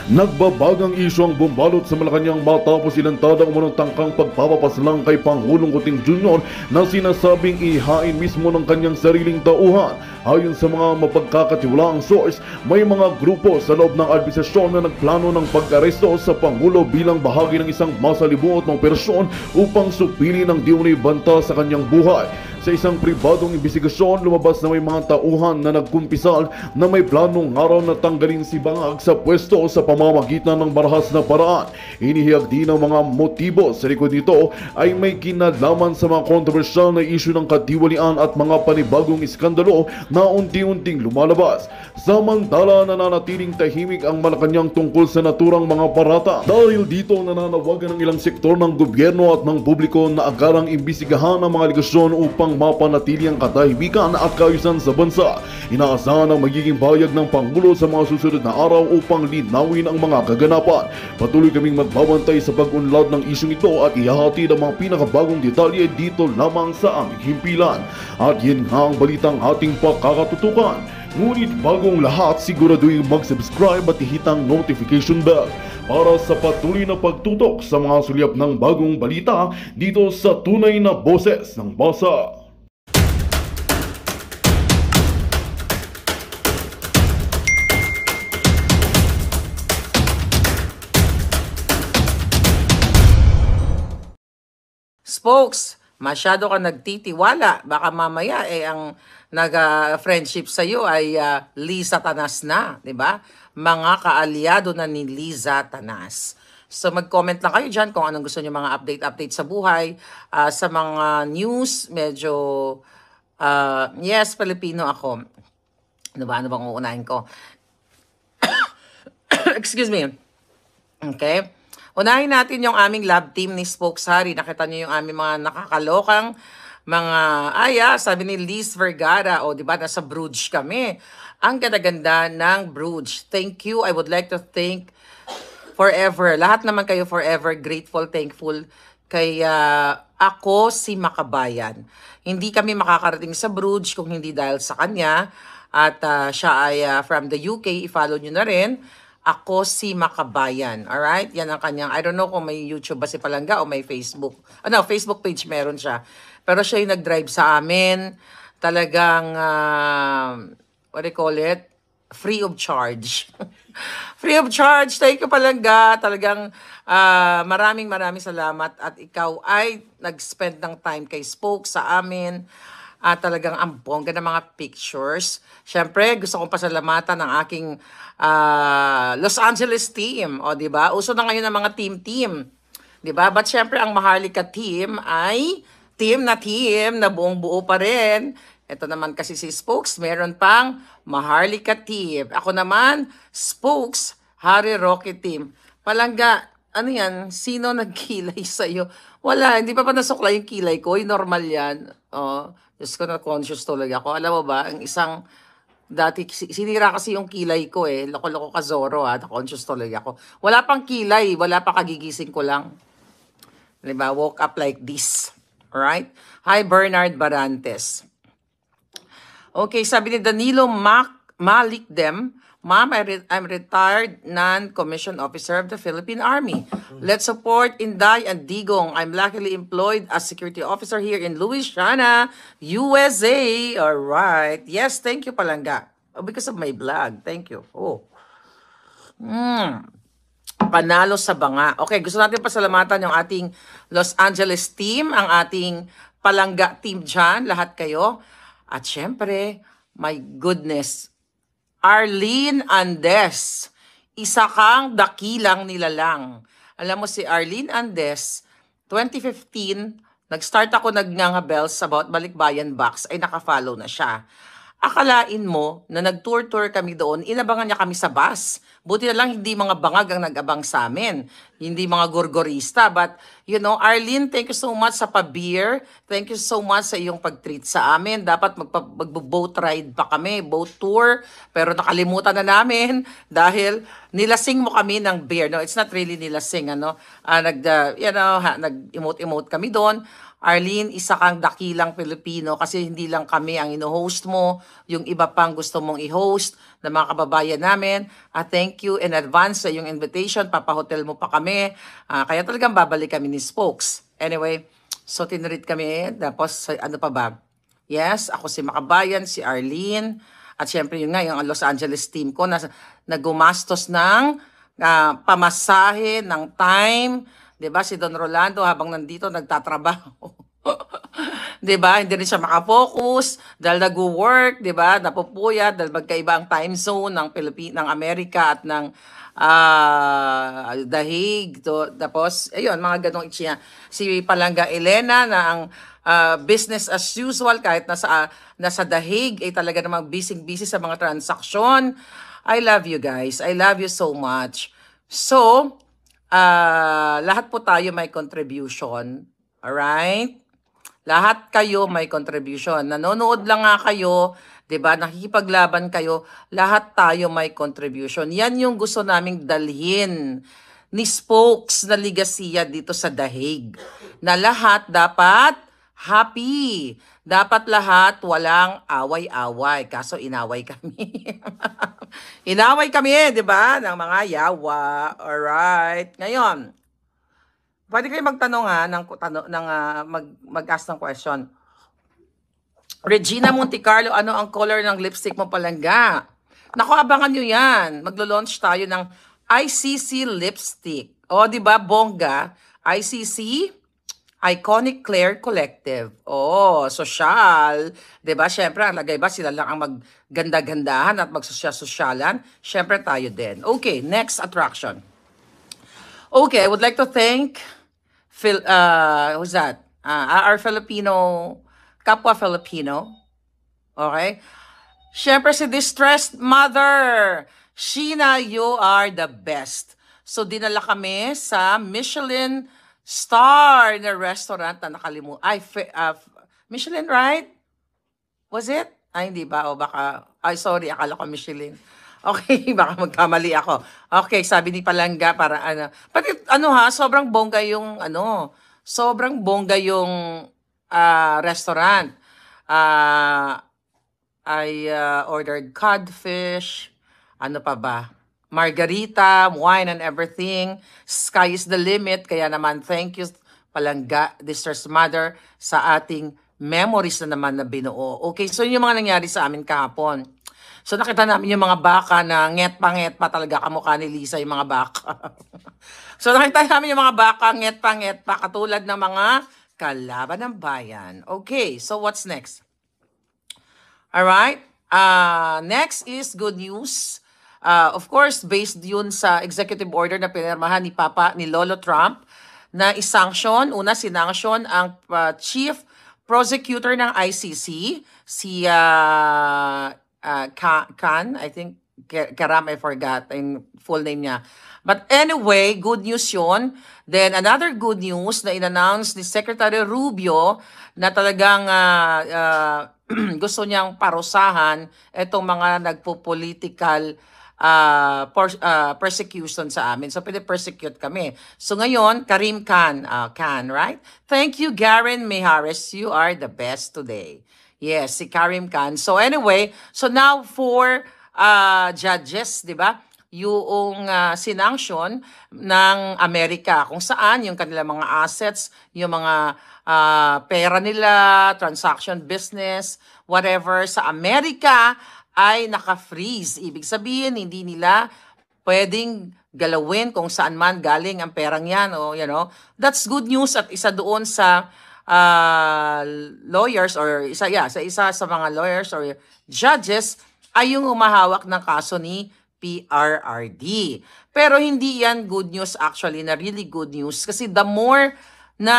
Nagbabagang isyu ang bumbalot sa Malacanang matapos ilantadang umunong tangkang pagpapapaslang kay Pangulong Kuting Jr. na sinasabing ihain mismo ng kanyang sariling tauhan. Ayon sa mga mapagkakatiwalaang source, may mga grupo sa loob ng administrasyon na nagplano ng pag-aresto sa Pangulo bilang bahagi ng isang masalimuot na operasyon upang supili ng di-umano'y banta sa kanyang buhay. Sa isang pribadong imbestigasyon, lumabas na may mga tauhan na nagkumpisal na may planong araw na tanggalin si Bangag sa pwesto sa pamamagitan ng marahas na paraan. Inihiyag din ang mga motibo sa likod nito ay may kinalaman sa mga kontrobersyal na isyu ng katiwalian at mga panibagong iskandalo na unti-unting lumalabas. Samantala, nananatiling tahimik ang Malacanang tungkol sa naturang mga parata. Dahil dito, nananawagan ng ilang sektor ng gobyerno at ng publiko na agarang imbestigahan ang mga aligasyon upang mapanatili ang katahimikan at kaayusan sa bansa. Inaasahan ang magiging bayag ng Pangulo sa mga susunod na araw upang linawin ang mga kaganapan. Patuloy kaming magbabantay sa pag-unlad ng isyong ito at ihahatid ang mga pinakabagong detalye dito lamang sa aming himpilan. At yan nga ang balitang ating pakakatutukan. Ngunit bagong lahat, siguraduhin mag-subscribe at ihitang notification bell para sa patuloy na pagtutok sa mga sulyap ng bagong balita dito sa Tunay na Boses ng Basa. Spokes, masyado ka nagtitiwala. Baka mamaya ang nag-friendship sa iyo ay Liza Tanas na, 'di ba? Mga kaalyado na ni Liza Tanas. So mag-comment lang kayo diyan kung anong gusto niyo mga update sa buhay, sa mga news, medyo yes, Filipino ako. Ano bang uunahin ko? Excuse me. Okay? Unahin natin yung aming lab team ni Spokes Hari. Nakita niyo yung aming mga nakakalokang mga, sabi ni Liz Vergara, di ba, nasa Bruges kami. Ang ganda-ganda ng Bruges. Thank you. I would like to thank forever. Lahat naman kayo forever grateful, thankful. Kaya ako si Makabayan. Hindi kami makakarating sa Bruges kung hindi dahil sa kanya. At siya ay from the UK. I-follow nyo na rin. Ako si Makabayan. Alright? Yan ang kanyang, I don't know kung may YouTube ba si Palangga o may Facebook. Facebook page meron siya. Pero siya yung nag-drive sa amin. Talagang, what do you call it? Free of charge. Free of charge. Thank you, Palangga. Talagang maraming salamat. At ikaw ay nag-spend ng time kay Spoke sa amin. Talagang ang bongga ng mga pictures. Siyempre, gusto kong pasalamatan ng aking Los Angeles team. O, di ba? Uso na ngayon ng mga team. Di ba? But siyempre, ang Maharlika team ay team na buong buo pa rin. Ito naman kasi si Spokes, meron pang Maharlika team. Ako naman, Spokes, Harry Roque team. Palangga, ano yan? Sino nagkilay sa'yo? Wala, hindi pa nasukla yung kilay ko. Yung normal yan. Diyos ko, na-conscious talaga ako. Alam mo ba, ang isang, dati, sinira kasi yung kilay ko Loko-loko ka Zorro na-conscious talaga ako. Wala pang kilay, wala pa kagigising ko lang. Diba? Woke up like this. Alright? Hi, Bernard Barantes. Okay, sabi ni Danilo Malik Dem, Ma'am, I'm retired non-commissioned officer of the Philippine Army. Let's support Inday and Digong. I'm luckily employed as security officer here in Louisiana, USA. All right. Yes, thank you, Palangga. Because of my vlog. Thank you. Panalo sa banga. Okay, gusto natin pasalamatan yung ating Los Angeles team, ang ating Palangga team dyan, lahat kayo. At syempre, my goodness, Arlene Andes, isa kang dakilang nilalang. Alam mo si Arlene Andes, 2015, nag-start ako nagnangabels about Balikbayan Box, ay nakafollow na siya. Akalain mo na nag-tour kami doon, inabangan niya kami sa bus. Buti na lang hindi mga bangag ang nag-abang sa amin. Hindi mga gorgorista. But, Arlene, thank you so much sa pa-beer. Thank you so much sa iyong pag-treat sa amin. Dapat mag-boat ride pa kami, boat tour. Pero nakalimutan na namin dahil nilasing mo kami ng beer. No, it's not really nilasing, nag-emote-emote kami doon. Arlene, isa kang dakilang Pilipino kasi hindi lang kami ang ino-host mo, yung iba pang gusto mong i-host ng mga kababayan namin. Thank you in advance sa yung invitation. Papahotel mo pa kami. Kaya talagang babalik kami ni Spokes. Anyway, so tinreat kami. Tapos ano pa ba? Yes, ako si Makabayan, si Arlene. At syempre yun nga, yung Los Angeles team ko na gumastos ng pamasahe, ng time. 'Di ba si Don Rolando habang nandito nagtatrabaho. 'Di ba? Hindi rin siya makafocus dahil nag-work, 'di ba? Napupuyat dahil magkaiba ang time zone ng ng Amerika at ng The Hague. Tapos ayun, mga ganong itsya. Si Palangga Elena na ang business as usual kahit nasa The Hague ay talaga namang busy sa mga transaksyon. I love you guys. I love you so much. So, lahat po tayo may contribution. Alright? Lahat kayo may contribution. Nanonood lang nga kayo, 'di ba? Nakikipaglaban kayo, lahat tayo may contribution. Yan yung gusto naming dalhin ni Spokes na ligasiya dito sa The Hague. Na lahat dapat happy. Dapat lahat walang away-away. Kaso inaway kami. Inaway kami, 'di ba? Ng mga yawa. Alright. Ngayon, pwede kayo magtanong mag-ask ng question. Regina Montecarlo, ano ang color ng lipstick mo, Palangga? Naku, abangan nyo yan. Maglo-launch tayo ng ICC lipstick. O, di ba, bongga? ICC, Iconic Claire Collective. Oh, social. Di ba? Siyempre, ang lagay ba, sila lang ang magganda-gandahan at magsosya-sosyalan? Siyempre, tayo din. Okay, next attraction. Okay, I would like to thank who's that? Our kapwa Filipino. Okay? Siyempre si Distressed Mother. Sheena, you are the best. So dinala kami sa Michelin star na restaurant na Michelin, right? Was it? Ay, hindi ba? O baka, sorry, akala ko Michelin. Okay, baka magkamali ako. Okay, sabi ni Palangga para pati sobrang bongga yung restaurant. I ordered codfish, ano pa ba? Margarita, wine and everything. Sky is the limit. Kaya naman, thank you Palangga, Distressed Mother, sa ating memories na naman na binuo. Okay, so yung mga nangyari sa amin kahapon. So nakita namin yung mga baka na nget pa talaga kamukha ni Lisa yung mga baka. So nakita namin yung mga baka nget pa katulad ng mga kalaban ng bayan. Okay, so what's next? Alright, next is good news. Of course, based yun sa executive order na pinirmahan ni Lolo Trump na isanction, sinanction ang chief prosecutor ng ICC, si Khan, I think, Karam, I forgot yung full name niya. But anyway, good news yun. Then another good news na in-announce ni Secretary Rubio na talagang gusto niyang parusahan itong mga nagpo-political persecution sa amin. So, pwede-persecute kami. So, ngayon, Karim Khan, right? Thank you, Garen Mijares. You are the best today. Yes, si Karim Khan. So anyway, so now for judges, di ba? Yung sinanction ng Amerika kung saan yung kanilang mga assets, yung mga pera nila, transaction business, whatever sa Amerika ay naka-freeze. Ibig sabihin, hindi nila pwedeng galawin kung saan man galing ang perang yan. O, that's good news at isa doon sa lawyers or isa sa mga lawyers or judges ay yung humahawak ng kaso ni PRRD. Pero hindi yan good news actually, na really good news kasi the more na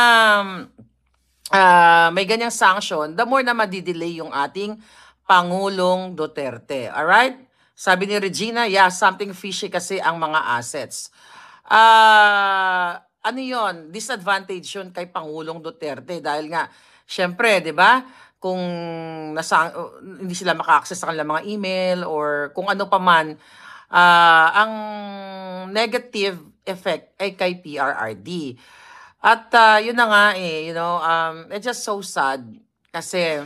may ganyang sanction, the more na madidelay yung ating Pangulong Duterte. Alright? Sabi ni Regina, something fishy kasi ang mga assets. Ano yon? Disadvantage yun kay Pangulong Duterte dahil nga, syempre, di ba, kung hindi sila maka-access sa kanilang mga email or kung ano pa man, ang negative effect ay kay PRRD. At yun na nga it's just so sad kasi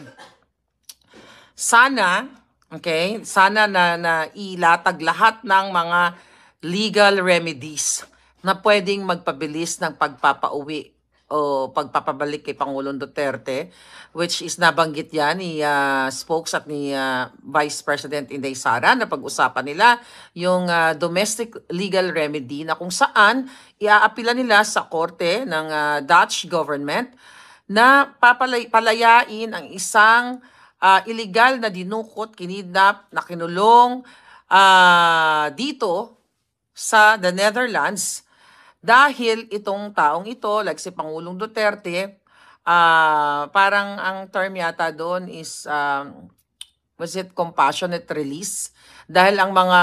sana, okay, sana na ilatag lahat ng mga legal remedies na pwedeng magpabilis ng pagpapauwi o pagpapabalik kay Pangulong Duterte, which is nabanggit yan ni Spokes at ni Vice President Inday Sara na pag-usapan nila yung domestic legal remedy na kung saan iaapila nila sa korte ng Dutch government na palayain ang isang illegal na dinukot, kinidnap, na kinulong dito sa the Netherlands dahil itong taong ito, like si Pangulong Duterte, parang ang term yata doon is, was it compassionate release? Dahil ang mga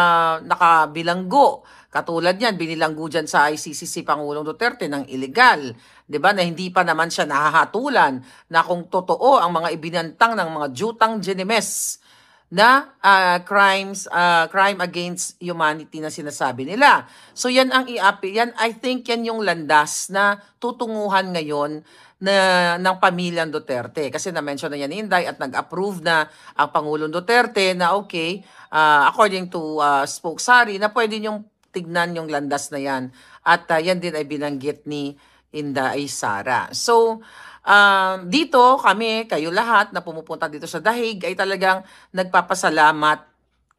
nakabilanggo, katulad yan, binilanggo dyan sa ICC si Pangulong Duterte ng illegal, 'di ba? Na hindi pa naman siya nahahatulan na kung totoo ang mga ibinantang ng mga jutang Genimes na crime against humanity na sinasabi nila. So yan ang yan, I think yan yung landas na tutunguhan ngayon ng pamilyang Duterte. Kasi na-mention na yan ni Inday at nag-approve na ang Pangulong Duterte na okay, according to Spokesari, na pwede niyong tignan yung landas na yan. At yan din ay binanggit ni Inday Sara. So, dito kami, kayo lahat na pumupunta dito sa Dahig ay talagang nagpapasalamat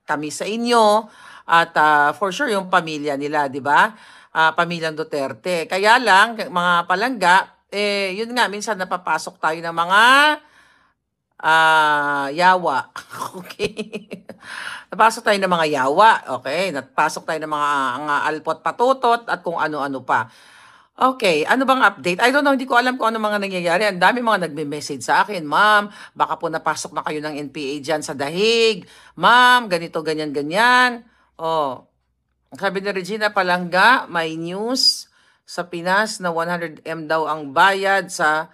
kami sa inyo at for sure yung pamilya nila, di ba? Pamilyang Duterte. Kaya lang, mga palangga, yun nga, minsan napapasok tayo ng mga yawa. Okay? Napasok tayo ng mga yawa. Okay? Napasok tayo ng mga alpot patutot at kung ano-ano pa. Okay, ano bang update? I don't know, hindi ko alam kung ano mga nangyayari. Ang dami mga nagme-message sa akin, Ma'am, baka po napasok na kayo ng NPA dyan sa Dahig. Ma'am, ganito, ganyan, ganyan. Oh, sabi ni Regina Palangga, may news sa Pinas na 100M daw ang bayad sa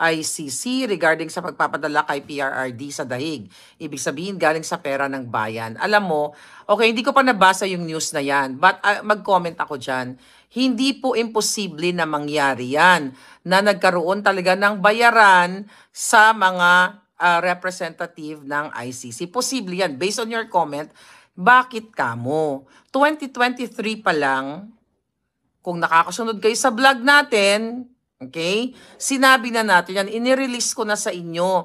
ICC regarding sa pagpapadala kay PRRD sa Dahig. Ibig sabihin, galing sa pera ng bayan. Alam mo, okay, hindi ko pa nabasa yung news na yan, but mag-comment ako dyan. Hindi po imposible na mangyari yan, na nagkaroon talaga ng bayaran sa mga representative ng ICC. Posible yan. Based on your comment, bakit kamo? 2023 pa lang, kung nakakasunod kayo sa vlog natin, okay, sinabi na natin yan, inirelease ko na sa inyo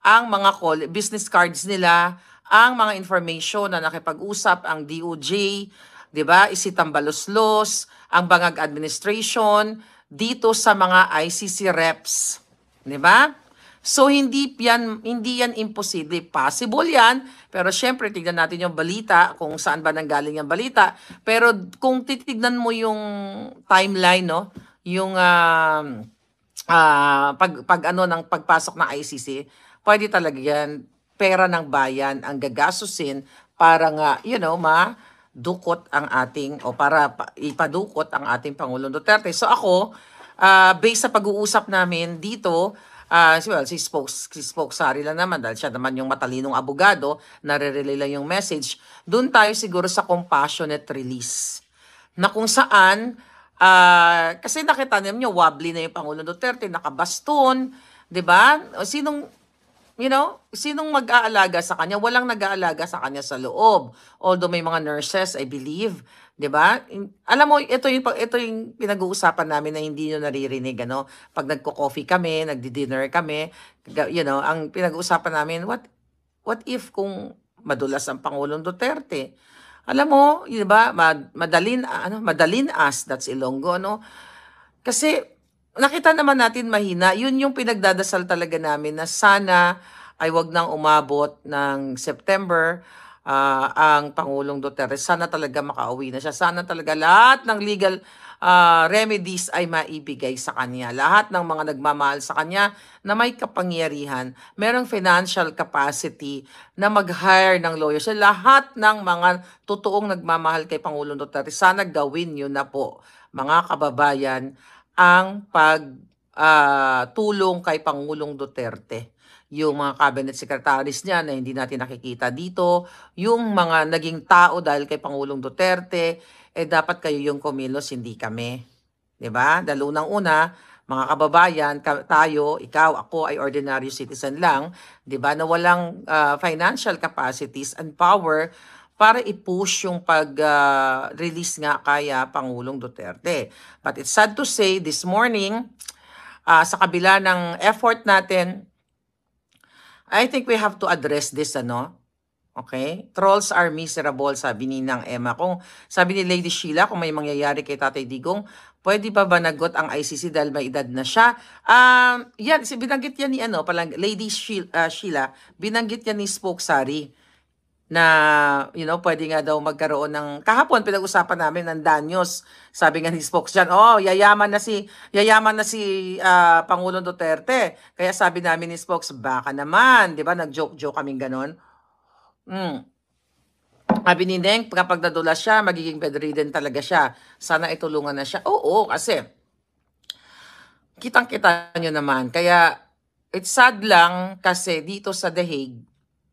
ang mga business cards nila, ang mga information na nakipag-usap ang DOJ, 'di ba? Isitang Baloslos, ang Bangag Administration dito sa mga ICC reps, 'di ba? So hindi yan imposible. Possible yan, pero syempre tignan natin yung balita kung saan ba nanggaling yung balita. Pero kung titignan mo yung timeline, no, yung ng pagpasok ng ICC, pwede talaga yan pera ng bayan ang gagasusin para nga, dukot ang ating, o para ipadukot ang ating Pangulong Duterte. So ako, based sa pag-uusap namin dito, si Spokesari lang naman, dahil siya naman yung matalinong abogado, nare-relay lang yung message, doon tayo siguro sa compassionate release. Na kung saan, kasi nakita niyo wobbly na yung Pangulong Duterte, nakabaston, 'di ba? Sinong mag-aalaga sa kanya? Walang nag-aalaga sa kanya sa loob. Although may mga nurses, I believe, 'di ba? Alam mo, ito yung pinag-uusapan namin na hindi niyo naririnig, ano? Pag nagko-coffee kami, nagdi-dinner kami, ang pinag-uusapan namin, what if kung madulas ang Pangulong Duterte? Alam mo, 'di ba? Madalin as, that's Ilonggo, ano? Kasi nakita naman natin mahina. Yun yung pinagdadasal talaga namin na sana ay wag nang umabot ng September ang Pangulong Duterte. Sana talaga makauwi na siya. Sana talaga lahat ng legal remedies ay maibigay sa kanya. Lahat ng mga nagmamahal sa kanya na may kapangyarihan, merong financial capacity na mag-hire ng lawyers. Lahat ng mga totoong nagmamahal kay Pangulong Duterte, sana gawin yun na po, mga kababayan, ang pagtulong kay Pangulong Duterte. Yung mga cabinet secretaries niya na hindi natin nakikita dito, yung mga naging tao dahil kay Pangulong Duterte, dapat kayo yung kumilos, hindi kami. 'Di ba? Dahil unang-una, mga kababayan, tayo, ikaw, ako ay ordinary citizen lang, 'di ba, na walang financial capacities and power para i-push yung pag-release nga kaya Pangulong Duterte. But it's sad to say, this morning, sa kabila ng effort natin, I think we have to address this, ano? Okay? Trolls are miserable, sabi ni Nang Emma. Kung sabi ni Lady Sheila, kung may mangyayari kay Tatay Digong, pwede pa ba nagot ang ICC dahil may edad na siya? Yan, binanggit yan ni Lady Sheila, binanggit yan ni Spoke Sari na, pwede nga daw magkaroon ng, kahapon pinag-usapan namin ng danyos. Sabi nga ni Spokes dyan, yayaman na si Pangulong Duterte. Kaya sabi namin ni Spokes, baka naman, di ba, nag-joke-joke kaming ganon. Sabi ni Neng, kapag nadulas siya, magiging bedridden talaga siya. Sana itulungan na siya. Oo, kasi, kitang-kita nyo naman. Kaya, it's sad lang kasi dito sa The Hague,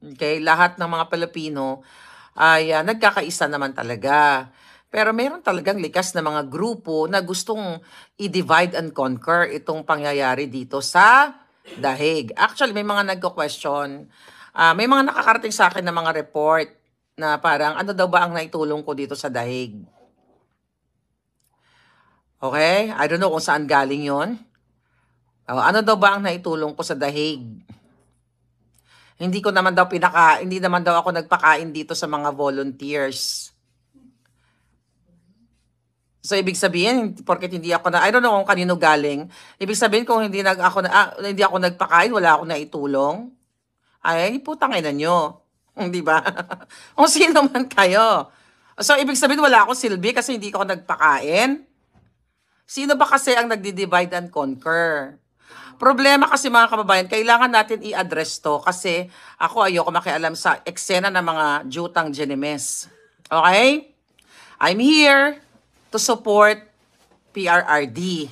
okay, lahat ng mga Pilipino ay nagkakaisa naman talaga. Pero meron talagang likas na mga grupo na gustong i-divide and conquer itong pangyayari dito sa The Hague. Actually, may mga nagko-question. May mga nakakarating sa akin na mga report na parang ano daw ba ang naitulong ko dito sa The Hague. Okay? I don't know kung saan galing yon. Ano daw ba ang naitulong ko sa The Hague? Hindi naman daw ako nagpakain dito sa mga volunteers. So, ibig sabihin, porket hindi ako I don't know kung kanino galing. Ibig sabihin, kung hindi ako nagpakain, wala ako naitulong. Ay, putang ina nyo. Di ba? Kung sino man kayo. So, ibig sabihin, wala akong silbi kasi hindi ako nagpakain. Sino ba kasi ang nagdi-divide and conquer? Problema kasi mga kababayan, kailangan natin i-address to kasi ako ayoko makialam sa eksena ng mga jutang Genemes. Okay? I'm here to support PRRD.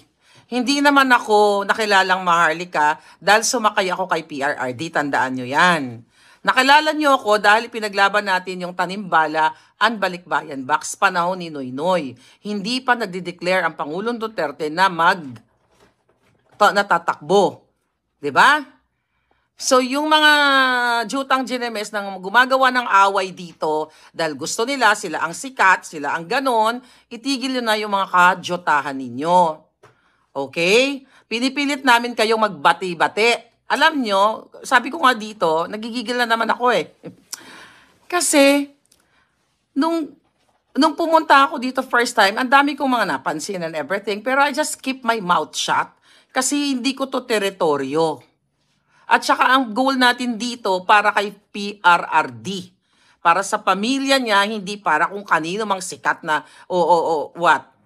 Hindi naman ako nakilalang Maharlika dahil sumakay ako kay PRRD. Tandaan nyo yan. Nakilala nyo ako dahil pinaglaban natin yung Tanimbala and Balikbayan Box panahon ni Noynoy. Hindi pa nagde-declare ang Pangulong Duterte na natatakbo. 'Di ba? So, yung mga jutang Genemes nang gumagawa ng away dito dahil gusto nila, sila ang sikat, sila ang ganon, itigil na yung mga kajotahan ninyo. Okay? Pinipilit namin kayong magbati-bati. Alam nyo, sabi ko nga dito, nagigigil na naman ako eh. Kasi, nung pumunta ako dito first time, ang dami kong mga napansin and everything, pero I just keep my mouth shut. Kasi hindi ko to teritoryo. At saka ang goal natin dito para kay PRRD. Para sa pamilya niya, hindi para kung kanino mang sikat na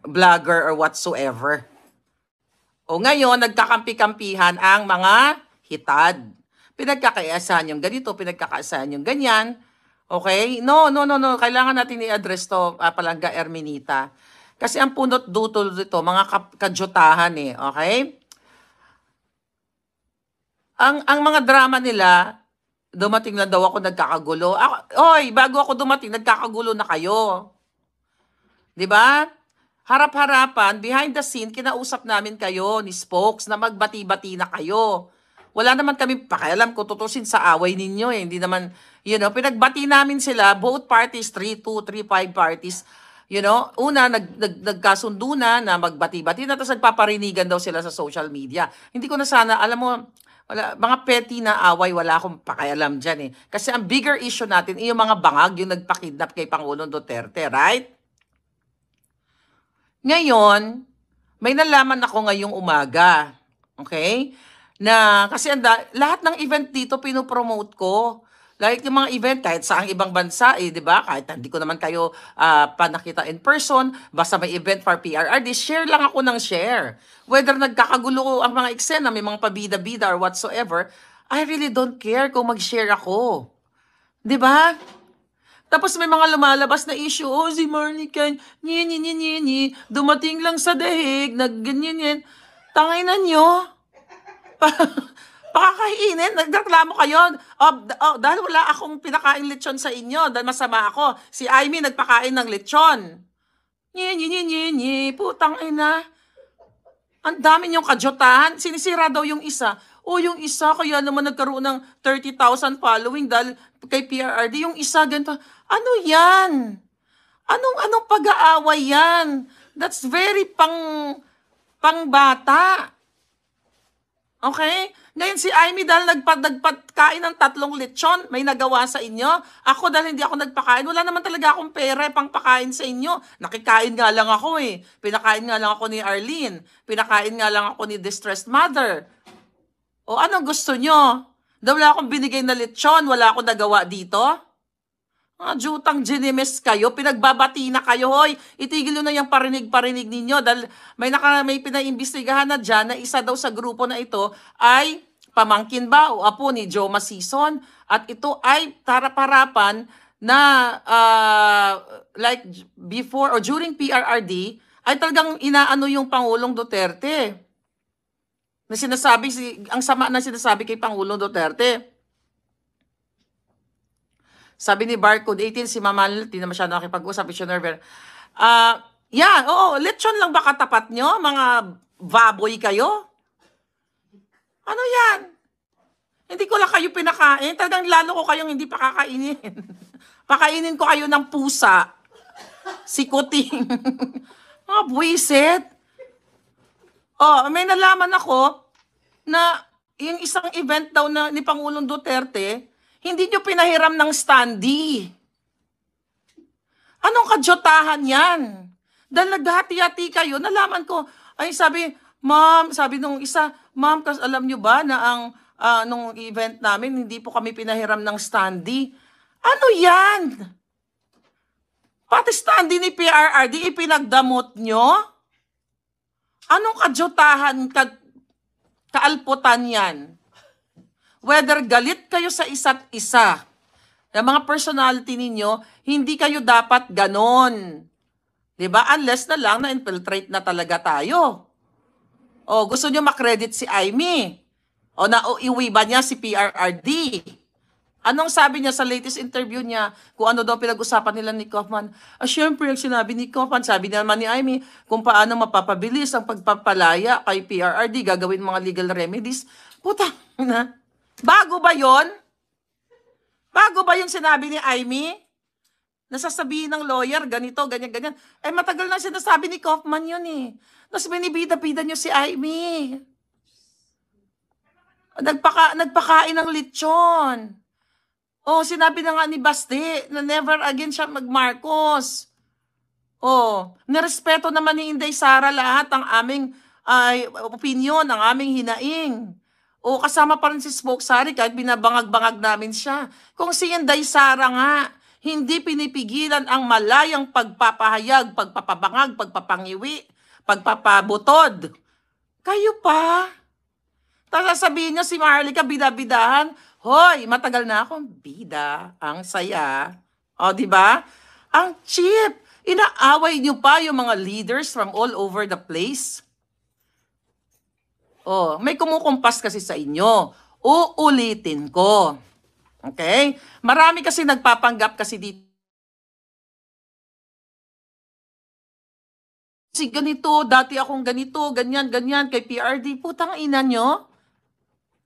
vlogger or whatsoever. O ngayon, nagkakampi-kampihan ang mga hitad. Pinagkakaisahan yung ganito, pinagkakaisahan yung ganyan. Okay? No. Kailangan natin i-address to, Palangga Erminita. Kasi ang punot duto dito, mga kajotahan eh. Okay? Ang mga drama nila, dumating lang daw ako nagkakagulo. Bago ako dumating, nagkakagulo na kayo. 'Di ba? Harap-harapan, behind the scene, kinausap namin kayo ni Spokes na magbati-bati na kayo. Wala naman kami pakialam kung tutusin sa away ninyo eh. Hindi naman, pinagbati namin sila, both parties, 3-2, 3-5 parties. Una, nagkasundo na magbati-bati na, tapos nagpaparinigan daw sila sa social media. Hindi ko na sana, alam mo, mga petty na away, wala akong pakialam dyan eh. Kasi ang bigger issue natin, yung mga bangag, yung nagpakidnap kay Pangulong Duterte, right? Ngayon, may nalaman ako ngayong umaga, okay? Na, kasi lahat ng event dito, pinopromote ko. Like yung mga event, kahit sa ibang bansa, di ba? Kahit hindi ko naman kayo panakita in person, basta may event for PRRD, share lang ako ng share. Whether nagkakagulo ang mga eksena, may mga pabida-bida or whatsoever, I really don't care kung mag-share ako. Di ba? Tapos may mga lumalabas na issue, si Marnica, dumating lang sa dahig, nagganyan. Tangina nyo. Pakakainin, nagreklamo kayo. Dahil wala akong pinakain lechon sa inyo, dahil masama ako. Si Amy nagpakain ng lechon. Putang ina. Ang dami niyong kajotahan. Sinisira daw yung isa. O yung isa, kaya naman nagkaroon ng 30,000 following dahil kay PRRD. Yung isa, ganito. Ano yan? Anong pag-aaway yan? That's very pangbata. Okay? Ngayon si Amy dahil nagpakain ng 3 lechon, may nagawa sa inyo. Ako dahil hindi ako nagpakain, wala naman talaga akong pera pang pakain sa inyo. Nakikain nga lang ako eh. Pinakain nga lang ako ni Arlene. Pinakain nga lang ako ni Distressed Mother. O anong gusto nyo? Dahil wala akong binigay na lechon, wala akong nagawa dito? Mga jutang ginimis kayo, pinagbabati na kayo, hoy. Itigil nyo na yung parinig-parinig ninyo dahil may pinaimbestigahan na dyan na isa daw sa grupo na ito ay pamangkin ba o apo ni Joe Masison at ito ay taraparapan na like before or during PRRD ay talagang inaano yung Pangulong Duterte. Na sinasabi, ang sama na sinasabi kay Pangulong Duterte. Sabi ni Barcode 18, si Mama Lil, di na masyado nakipag-usap, si Nerver. Yeah, oo, lechon lang ba katapat nyo? Mga baboy kayo? Ano yan? Hindi ko lang kayo pinakain. Talagang lalo ko kayong hindi pakakainin. Pakainin ko kayo ng pusa. Sikuting. Mga buwisit. Oh, may nalaman ako na yung isang event daw na ni Pangulong Duterte, hindi nyo pinahiram ng standee. Anong kadyotahan yan? Dahil naghati-hati kayo, nalaman ko, ay sabi, ma'am, sabi nung isa, ma'am, kasi alam nyo ba na ang nung event namin, hindi po kami pinahiram ng standee. Ano yan? Pati standee ni PRRD, ipinagdamot nyo? Anong kadyotahan, kaalputan yan? Whether galit kayo sa isa't isa, yung mga personality ninyo, hindi kayo dapat ganon. Diba? Unless na lang na-infiltrate na talaga tayo. O gusto nyo makredit si Amy. O iwi ba niya si PRRD? Anong sabi niya sa latest interview niya? Kung ano daw pinag-usapan nila ni Kaufman. Syempre, yung sinabi ni Kaufman, sabi naman ni Amy, kung paano mapapabilis ang pagpapalaya kay PRRD, gagawin mga legal remedies. Puta na. Bago ba yon? Bago ba yung sinabi ni Amy? Nasasabihin ng lawyer, ganito, ganyan, ganyan. Eh, matagal na sinasabi ni Kaufman yun eh. Tapos binibida-bida nyo si Amy. Nagpakain ng lechon. Oh, sinabi na nga ni Basti na never again siya mag-Marcos. Oh, nirespeto naman ni Inday Sara lahat ang aming opinion, ang aming hinaing. O kasama pa rin si Spoke Sari kahit binabangag-bangag namin siya. Kung si Inday Sara nga, hindi pinipigilan ang malayang pagpapahayag, pagpapabangag, pagpapangiwi, pagpapabutod. Kayo pa? Tapos sabihin niyo si Maharlika bidabidahan, hoy, matagal na akong bida, ang saya. O, di ba? Ang cheap. Inaaway niyo pa yung mga leaders from all over the place. Oh, may kumukumpas kasi sa inyo. Uulitin ko. Okay? Marami kasi nagpapanggap kasi dito. Si ganito, dati akong ganito, ganyan, ganyan, kay PRD. Putang ina nyo.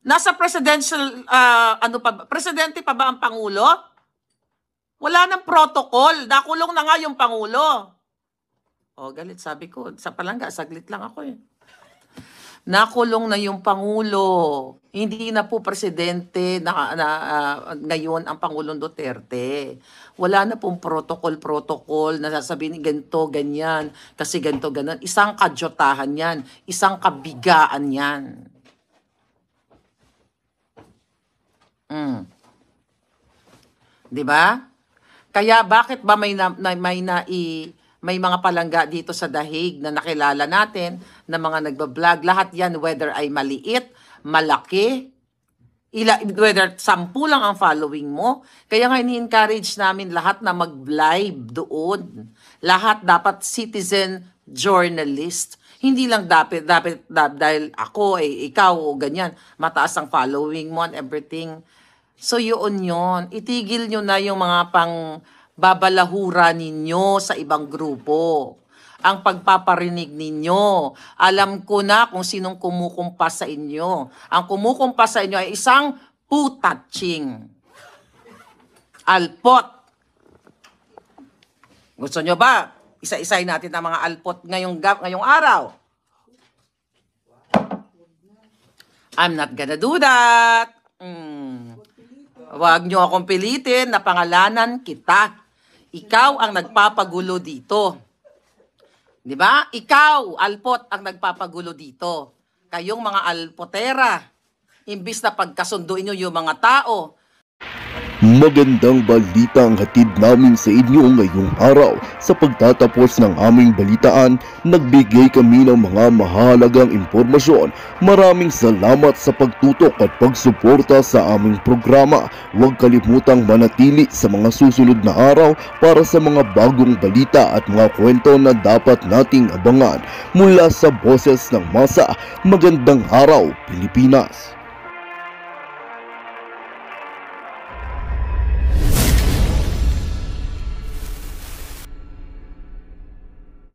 Nasa presidential, presidente pa ba ang Pangulo? Wala nang protocol. Nakulong na nga yung Pangulo. Oh, galit. Sabi ko, sa palangga, saglit lang ako eh. Nakulong na yung Pangulo. Hindi na po presidente ngayon ang Pangulong Duterte. Wala na pong protocol na sasabihin ganito, ganyan, kasi ganito, ganyan. Isang kadyotahan yan. Isang kabigaan yan. Diba? Kaya bakit ba may mga palangga dito sa Dahig na nakilala natin, na mga nagbablog, lahat yan, whether ay maliit, malaki, whether 10 lang ang following mo. Kaya nga ini-encourage namin lahat na mag-live doon. Lahat dapat citizen journalist. Hindi lang dapat dahil ako, ikaw, o ganyan, mataas ang following mo and everything. So yun. Itigil nyo na yung mga pang babalahura ninyo sa ibang grupo. ang pagpaparinig ninyo. Alam ko na kung sinong kumukumpas sa inyo. Ang kumukumpas sa inyo ay isang putaching. Alpot. Gusto nyo ba? Isa-isay natin ang mga alpot ngayong araw. I'm not gonna do that. Huwag nyo akong pilitin na pangalanan kita. Ikaw ang nagpapagulo dito. Di ba? Ikaw, alpot, ang nagpapagulo dito. Kayong mga alpotera, imbis na pagkasunduin nyo yung mga tao. Magandang balita ang hatid namin sa inyo ngayong araw. Sa pagtatapos ng aming balitaan, nagbigay kami ng mga mahalagang impormasyon. Maraming salamat sa pagtutok at pagsuporta sa aming programa. Huwag kalimutang manatili sa mga susunod na araw para sa mga bagong balita at mga kwento na dapat nating abangan. Mula sa Boses ng Masa, magandang araw, Pilipinas!